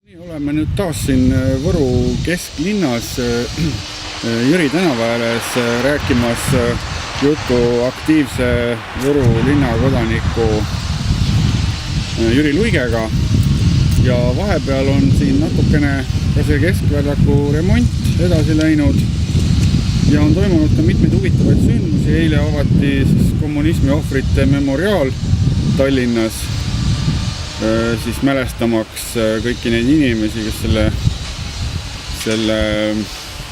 Oleme nüüd taas siin Võru kesklinnas Jüri tänava ääres rääkimas juttu aktiivse Võru linnakodaniku Jüri Luigega ja vahepeal on siin natukene ka see keskväljaku remont edasi läinud ja on toimunud ka mitmeid huvitavaid sündmusi. Eile avati siis kommunismi ohvrite memoriaal Tallinnas siis mälestamaks kõiki neid inimesi, kes selle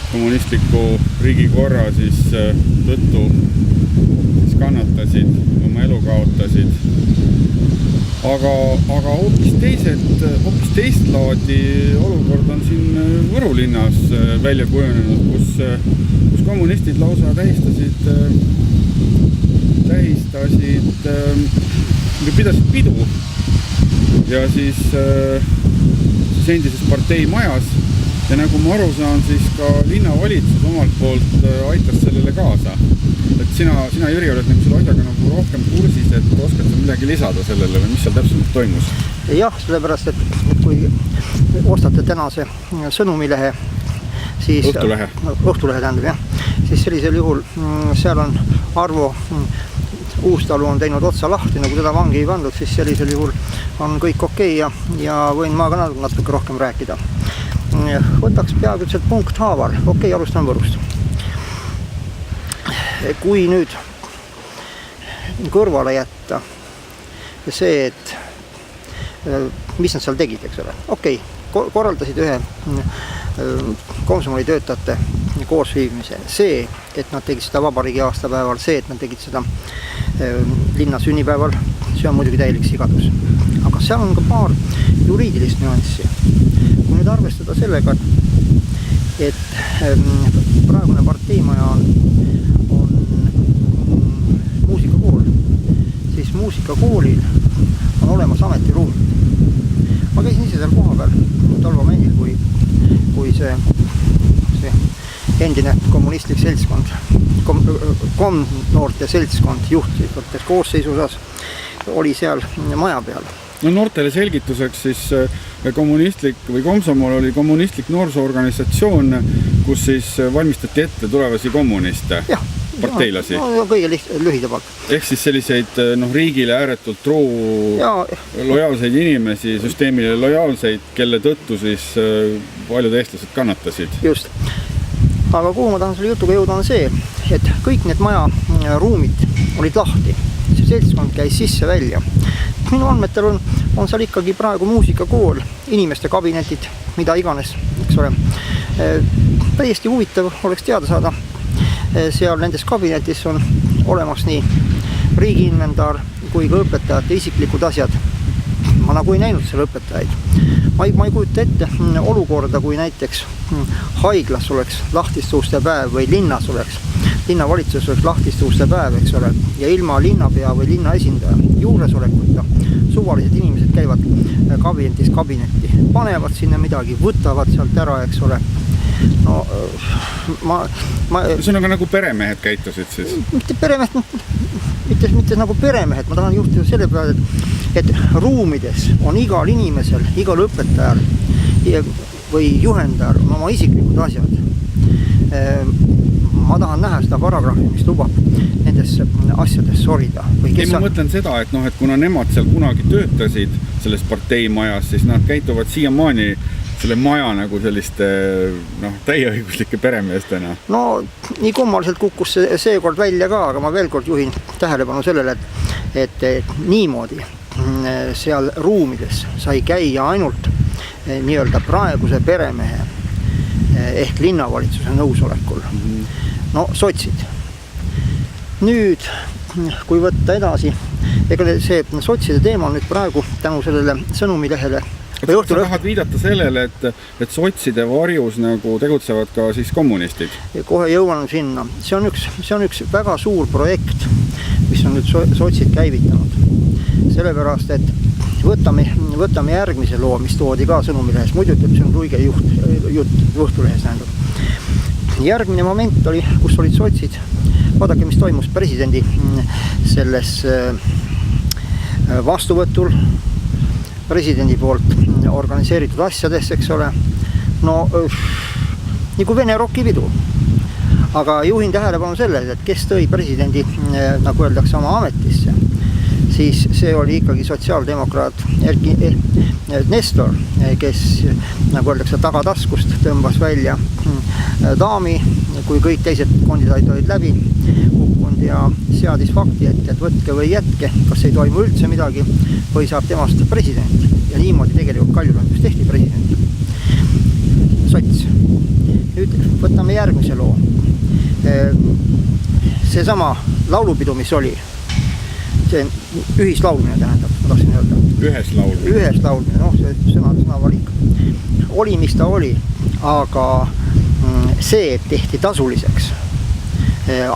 kommunistliku riigikorra siis tõttu siis kannatasid, oma elu kaotasid. Aga hoopis teist laadi olukord on siin Võru linnas välja kujunenud, kus kommunistid lausa pidasid pidu ja siis endises partei majas ja nagu ma aru saan, siis ka linnavalitsus omalt poolt aitas sellele kaasa. Et sina Jüri, oled selle asjaga nagu rohkem kursis, et oskad sa midagi lisada sellele või mis seal täpselt toimus? Jah, sellepärast, et kui ostate tänase sõnumilehe, siis Õhtulehe tähendab, jah, siis sellisel juhul seal on Arvo Uustalu on teinud otsa lahti, nagu teda vangi ei pandud, siis sellisel juhul on kõik okei ja võin ma ka natuke rohkem rääkida. Võtaks peaaegu üldse punkt haaval. Okei, alustan Võrust. Kui nüüd kõrvale jätta see, et mis nad seal tegid, eks ole. Okei, korraldasid ühe Komsomoli töötajate koosviibimise. See, et nad tegid seda vabariigi aastapäeval, see, et nad tegid seda linna sünnipäeval, see on muidugi täielik sigadus. Aga seal on ka paar juriidilist nüanssi. Kui nüüd arvestada sellega, et praegune parteimaja on muusikakool, siis muusikakoolil on olemas ametiruum. Ma käisin ise seal koha peal tol momendil, kui see endine kommunistlik seltskond, komnoorte seltskond juhtivates koosseisu osas oli seal maja peal. No noortele selgituseks siis kommunistlik või Komsomol oli kommunistlik noorsoorganisatsioon, kus siis valmistati ette tulevasi kommuniste, parteilasi. No kõige lühidapalt. Ehk siis selliseid riigile ääretult lojaalseid inimesi, süsteemile lojaalseid, kelle tõttu siis paljud eestlased kannatasid. Just. Aga kuhu ma tahan selle jutuga jõuda on see, et kõik need maja ruumid olid lahti. See seltskond käis sisse välja. Minu andmetel on seal ikkagi praegu muusikakool, inimeste kabinetid, mida iganes, eks ole. Täiesti huvitav oleks teada saada. Seal nendes kabinetis on olemas nii riigiinventar kui ka õpetajate isiklikud asjad. Ma nagu ei näinud selle õpetajaid. Ma ei kujuta ette olukorda, kui näiteks haiglas oleks lahtiste uste päev või linnavalitsus oleks lahtiste uste päev, eks ole, ja ilma linnapea või linna esindaja juuresolekuta suvalised inimesed käivad kabinetti, panevad sinna midagi, võtavad sealt ära, eks ole. No, see on nagu peremehed käitusid siis? Mitte nagu peremehed, ma tahan juhtida selle peale, et ruumides on igal inimesel, igal õpetajal või juhendajal on oma isiklikud asjad. Ma tahan näha seda paragrahvi, mis lubab nendes asjades sorida. Ma mõtlen seda, et kuna nemad seal kunagi töötasid selles parteimajas, siis nad käituvad siiamaani selle maja nagu selliste täieõiguslike peremeestena. No nii kummaliselt kukkus see kord välja ka, aga ma veel kord juhin tähelepanu sellele, et niimoodi seal ruumides sai käia ainult nii-öelda praeguse peremehe ehk linnavalitsuse nõusolekul. No sotsid. Nüüd, kui võtta edasi, ega see sotside teema on nüüd praegu tänu sellele sõnumilehele. Sa tahad viidata sellele, et sotside varjus nagu tegutsevad ka siis kommunistid? Kohe jõuan sinna. See on üks väga suur projekt, mis on nüüd sotsid käivitanud. Sellepärast, et võtame järgmise loo, mis toodi ka sõnumilehes. Muidu ütleb, see on Luige jutt Õhtulehes tähendab. Järgmine moment oli, kus olid sotsid. Vaadake, mis toimus presidendi selles vastuvõtul presidendi poolt organiseeritud asjadest, eks ole. No nagu Vene rokipidu. Aga juhin tähelepanu selles, et kes tõi presidendi, nagu öeldakse, oma ametisse, siis see oli ikkagi sotsiaaldemokraat Nestor, kes, nagu öeldakse, tagataskust tõmbas välja daami, kui kõik teised kandidaadid olid läbi kukkunud ja seadis fakti, et võtke või jätke, kas ei toimu üldse midagi või saab temast president. Ja niimoodi tegelikult Kaljulaid just tehti president. Sots. Nüüd võtame järgmise loo. Seesama laulupidu, mis oli, see ühislaulmine tähendab, ma tahtsin öelda. Ühes laulmine, noh, see sõna valik. Oli, mis ta oli, aga see tehti tasuliseks.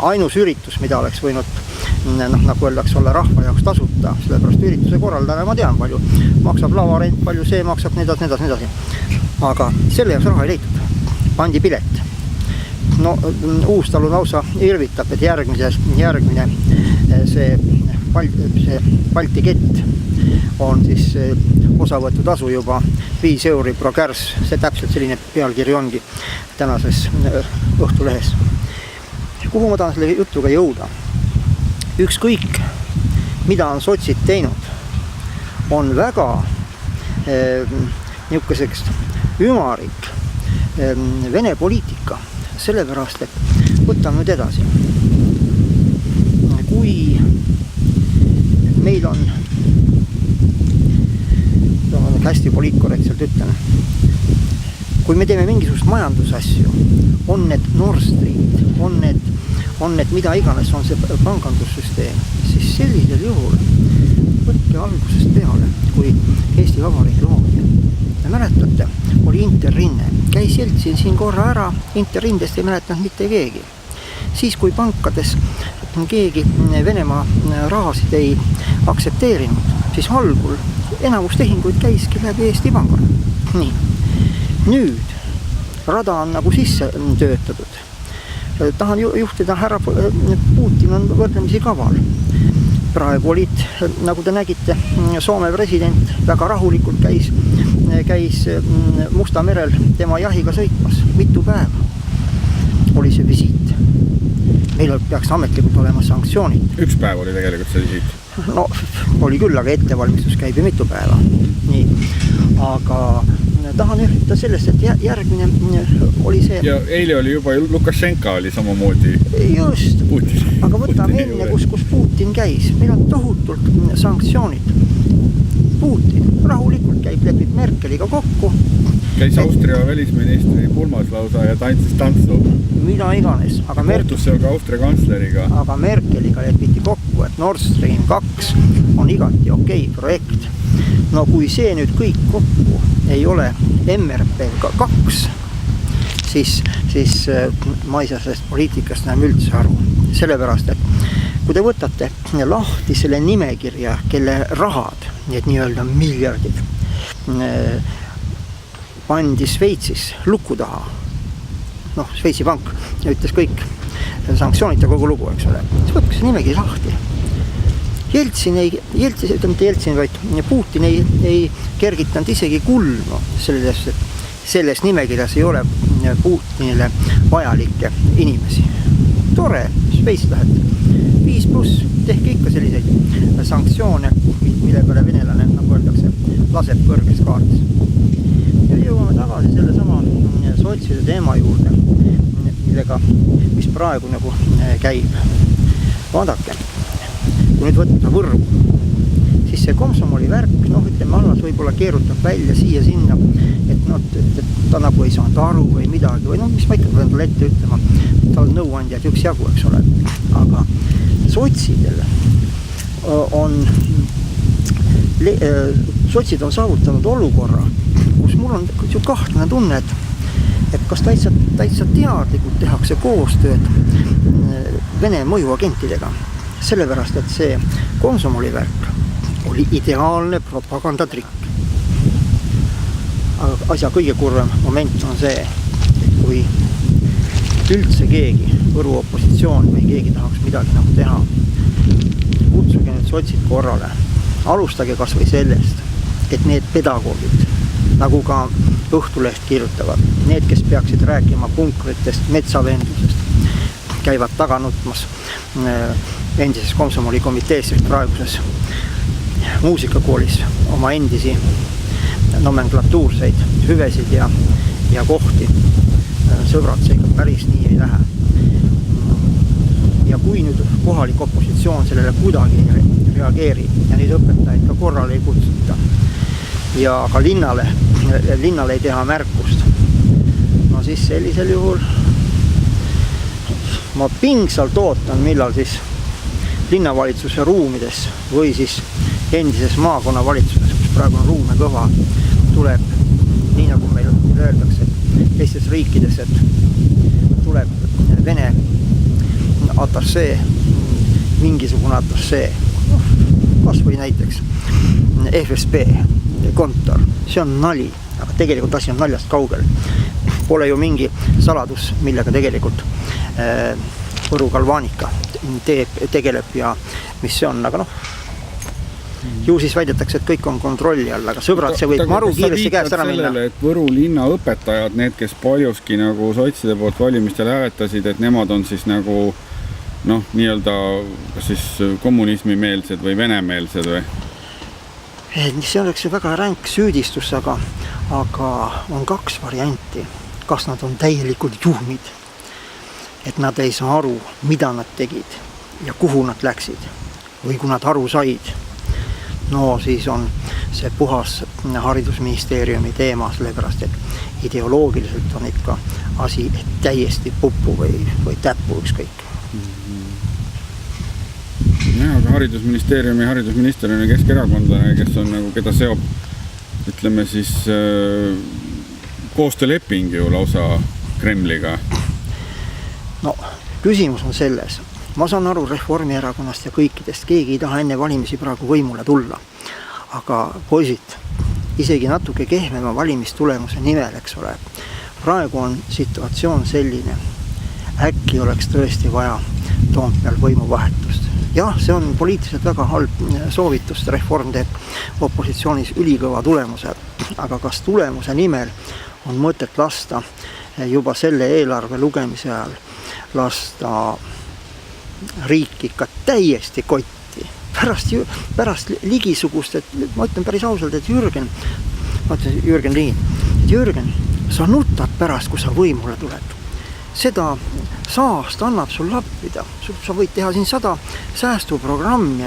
Ainus üritus, mida oleks võinud, nagu öeldakse, olla rahva jaoks tasuta, sellepärast ürituse korraldajana ma tean palju. Maksab lavarent, palju see maksab, nii edasi. Aga selle jaoks raha ei leitud. Pandi pilet. No Uustalu lausa irvitab, et järgmine see Balti kett on siis osavõtutasu juba 5 euri pro kärs. See täpselt selline pealkiri ongi tänases Õhtulehes. Kuhu ma tahan selle jutuga jõuda? Ükskõik, mida on sotsid teinud, on väga niisuguseks ümarik Vene poliitika. Sellepärast, et võtame nüüd edasi. Kui meil on, hästi poliitkorrektselt ütlen, kui me teeme mingisugust majandusasju, on need Nord Stream, on need mida iganes, on see pangandussüsteem, siis sellisel juhul võtke algusest peale, kui Eesti Vabariik loodi. Ja mäletate, oli Interrinne. Käis Jeltsin siin korra ära, Interrindest ei mäletanud mitte keegi. Siis, kui pankades keegi Venemaa rahasid ei aksepteerinud, siis algul enamus tehinguid käiski läbi Eesti Panga. Nii. Nüüd rada on nagu sisse töötatud. Tahan juhtida, härra Putin on võrdlemisi kaval. Praegu olid, nagu te nägite, Soome president väga rahulikult käis Musta merel tema jahiga sõitmas. Mitu päeva oli see visiit. Meil peaks ametlikult olema sanktsioonid. 1 päev oli tegelikult see visiit. No, oli küll, aga ettevalmistus käib ju mitu päeva. Nii. Aga tahan üritada sellest, et järgmine oli see... Ja eile oli juba Lukašenka oli samamoodi. Just, Putin. Aga võtame enne, kus Putin käis. Meil on tohutult sanktsioonid. Putin rahulikult lepib Merkeliga kokku. Käis Austria välisministri pulmas lausa ja tantsis tantsu. Mida iganes. Kohtus seal ka Austria kantsleriga. Aga Merkeliga lepiti kokku, et Nord Stream 2 on igati okei projekt. No kui see nüüd kõik kokku ei ole MRP 2, siis ma ei saa sellest poliitikast enam üldse aru. Sellepärast, et kui te võtate lahti selle nimekirja, kelle rahad, need nii-öelda miljardid, pandi Šveitsis luku taha. Noh, Šveitsi pank ütles kõik sanktsioonid ja kogu lugu, eks ole. Siis võtke see nimekiri lahti. Putin ei kergitanud isegi kulmu selles nimekirjas ei ole Putinile vajalikke inimesi. Tore, Šveits lähete. 5+, tehke ikka selliseid sanktsioone, mille peale venelane, nagu öeldakse, laseb kõrges kaartis. Ja jõuame tagasi selle sama sotside teema juurde, mis praegu nagu käib. Vaadake, kui nüüd võtta Võrru, siis see Komsomoli värk, ütleme, Allas võib-olla keerutab välja siia sinna, et ta nagu ei saanud aru või midagi, või mis ma ikka pean talle ette ütlema, tal nõuandjad üks jagu, eks ole. Aga sotsidel sotsid on saavutanud olukorra, kus mul on kahtlane tunne, et kas täitsa teadlikult tehakse koostööd Vene mõjuagentidega. Sellepärast, et see Komsomoli värk oli ideaalne propagandatrikk. Aga asja kõige kurvem moment on see, et kui üldse keegi, Võru opositsioon või keegi tahaks midagi nagu teha, kutsuge need sotsid korrale. Alustage kas või sellest, et need pedagoogid, nagu ka Õhtuleht kirjutavad. Need, kes peaksid rääkima punkritest, metsavendlusest, käivad taga nutmas endises komsomolikomitees, praeguses muusikakoolis oma endisi nomenklatuurseid hüvesid ja kohti. Sõbrad, see ikka päris nii ei lähe. Ja kui nüüd kohalik opositsioon sellele kuidagi reageerib ja neid õpetajaid ka korrale ei kutsuta ja ka linnale ei teha märkust, no siis sellisel juhul ma pingsalt ootan, millal siis linnavalitsuse ruumides või siis endises maakonnavalitsuses, kus praegu on ruume kõva, tuleb, nii nagu meil öeldakse teistes riikides, et tuleb Vene atašee, mingisugune atašee, kas või näiteks FSB kontor, see on nali, aga tegelikult asi on naljast kaugel. Pole ju mingi saladus, millega tegelikult Võru Galvanika tegeleb ja mis see on, aga ju siis väidetakse, et kõik on kontrolli all, aga sõbrad, see võib maru kiiresti käest ära minna. Et Võru linna õpetajad, need, kes paljuski nagu sotside poolt valimistel hääletasid, et nemad on siis nagu nii-öelda kas siis kommunismimeelsed või venemeelsed või? See oleks ju väga ränk süüdistus, aga on kaks varianti. Kas nad on täielikult juhmid, et nad ei saa aru, mida nad tegid ja kuhu nad läksid. Või kui nad aru said, no siis on see puhas haridusministeeriumi teema, sellepärast et ideoloogiliselt on ikka asi täiesti puppu või täppu ükskõik. Jah, aga haridusministeeriumi haridusminister on keskerakondlane, kes on nagu, keda seob, ütleme siis koostööleping ju lausa Kremliga. No, küsimus on selles. Ma saan aru Reformierakonnast ja kõikidest, keegi ei taha enne valimisi praegu võimule tulla. Aga poisid, isegi natuke kehvema valimistulemuse nimel, eks ole. Praegu on situatsioon selline, äkki oleks tõesti vaja Toompeal võimuvahetust. Jah, see on poliitiliselt väga halb soovitust, Reform teeb opositsioonis ülikõva tulemuse, aga kas tulemuse nimel on mõtet lasta juba selle eelarve lugemise ajal lasta riik ikka täiesti kotti. Pärast ligisugust, et ma ütlen päris ausalt, et Jürgen Liin, sa nutad pärast, kui sa võimule tuled. Seda saast annab sul lappida. Sa võid teha siin 100 säästuprogrammi,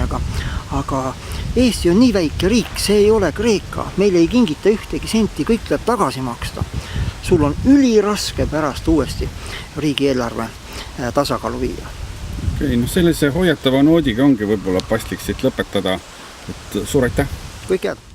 aga Eesti on nii väike riik, see ei ole Kreeka. Meil ei kingita ühtegi senti, kõik tuleb tagasi maksta. Sul on üliraske pärast uuesti riigieelarve tasakaalu viia. Okei, sellise hoiatava noodiga ongi võib-olla paslik siit lõpetada. Et suur aitäh! Kõik head!